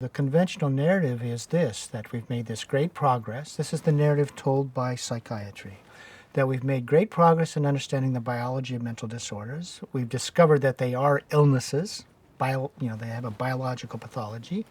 The conventional narrative is this, that we've made this great progress. This is the narrative told by psychiatry, that we've made great progress in understanding the biology of mental disorders. We've discovered that they are illnesses, they have a biological pathology.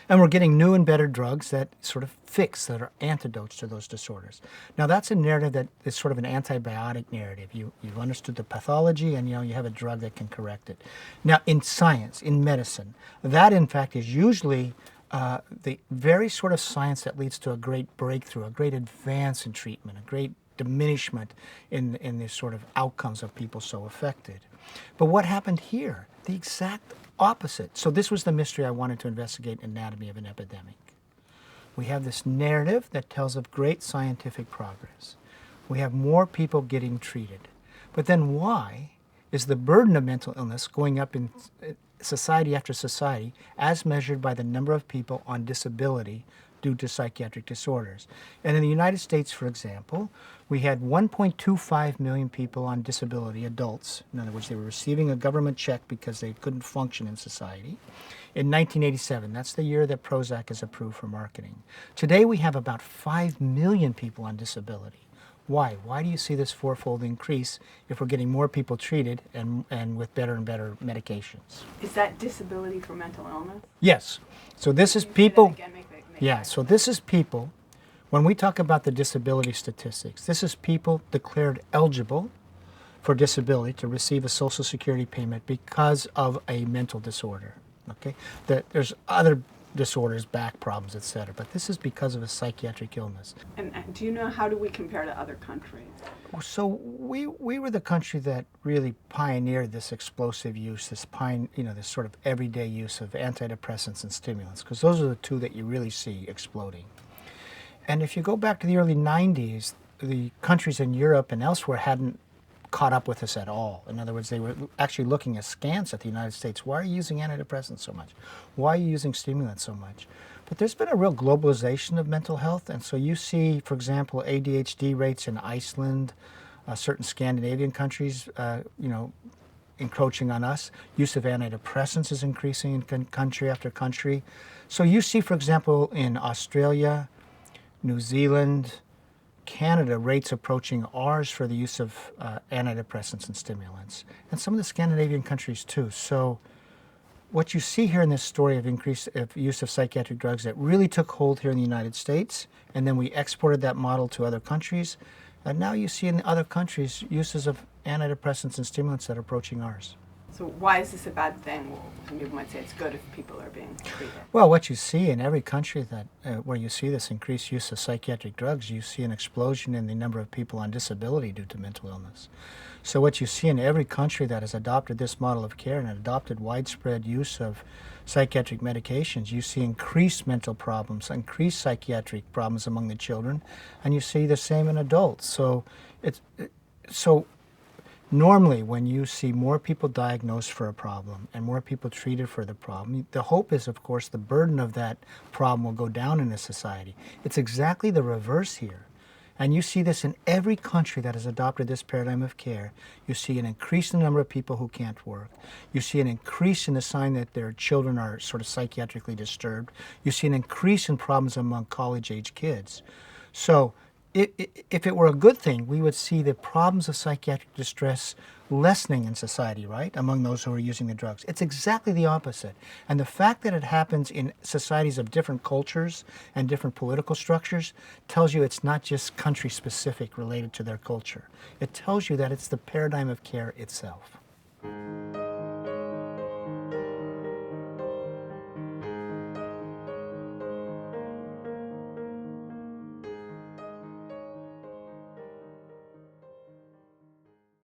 And we're getting new and better drugs that sort of fix, that are antidotes to those disorders. Now that's a narrative that is sort of an antibiotic narrative. You've understood the pathology and you have a drug that can correct it. Now in science, in medicine, that in fact is usually the very sort of science that leads to a great breakthrough, a great advance in treatment, a great diminishment in the sort of outcomes of people so affected. But what happened here? The exact opposite. So this was the mystery I wanted to investigate in Anatomy of an Epidemic. We have this narrative that tells of great scientific progress. We have more people getting treated. But then why is the burden of mental illness going up in society after society as measured by the number of people on disability due to psychiatric disorders? And in the United States, for example, we had 1.25 million people on disability, adults. In other words, they were receiving a government check because they couldn't function in society. In 1987, that's the year that Prozac is approved for marketing. Today we have about 5 million people on disability. Why? Why do you see this fourfold increase if we're getting more people treated and with better and better medications? Is that disability for mental illness? Yes. So this is people. Yeah, so this is people. When we talk about the disability statistics, this is people declared eligible for disability to receive a Social Security payment because of a mental disorder. Okay, there's other disorders, back problems, etc., but this is because of a psychiatric illness. And do you know, how do we compare to other countries? So we were the country that really pioneered this explosive use, this sort of everyday use of antidepressants and stimulants, because those are the two that you really see exploding. And if you go back to the early 90s, the countries in Europe and elsewhere hadn't caught up with us at all. In other words, they were actually looking askance at the United States. Why are you using antidepressants so much? Why are you using stimulants so much? But there's been a real globalization of mental health, and so you see, for example, ADHD rates in Iceland, certain Scandinavian countries, encroaching on us. Use of antidepressants is increasing in country after country. So you see, for example, in Australia, New Zealand, Canada, rates approaching ours for the use of antidepressants and stimulants, and some of the Scandinavian countries too. So what you see here in this story of increased use of psychiatric drugs that really took hold here in the United States, and then we exported that model to other countries, and now you see in the other countries uses of antidepressants and stimulants that are approaching ours. So why is this a bad thing? Well, some people might say it's good if people are being treated. Well, what you see in every country that where you see this increased use of psychiatric drugs, you see an explosion in the number of people on disability due to mental illness. So what you see in every country that has adopted this model of care and adopted widespread use of psychiatric medications, you see increased mental problems, increased psychiatric problems among the children, and you see the same in adults. So normally, when you see more people diagnosed for a problem and more people treated for the problem, the hope is, of course, the burden of that problem will go down in a society. It's exactly the reverse here. And you see this in every country that has adopted this paradigm of care. You see an increase in the number of people who can't work. You see an increase in the sign that their children are sort of psychiatrically disturbed. You see an increase in problems among college-age kids. So if it were a good thing, we would see the problems of psychiatric distress lessening in society, right, among those who are using the drugs. It's exactly the opposite. And the fact that it happens in societies of different cultures and different political structures tells you it's not just country-specific related to their culture. It tells you that it's the paradigm of care itself.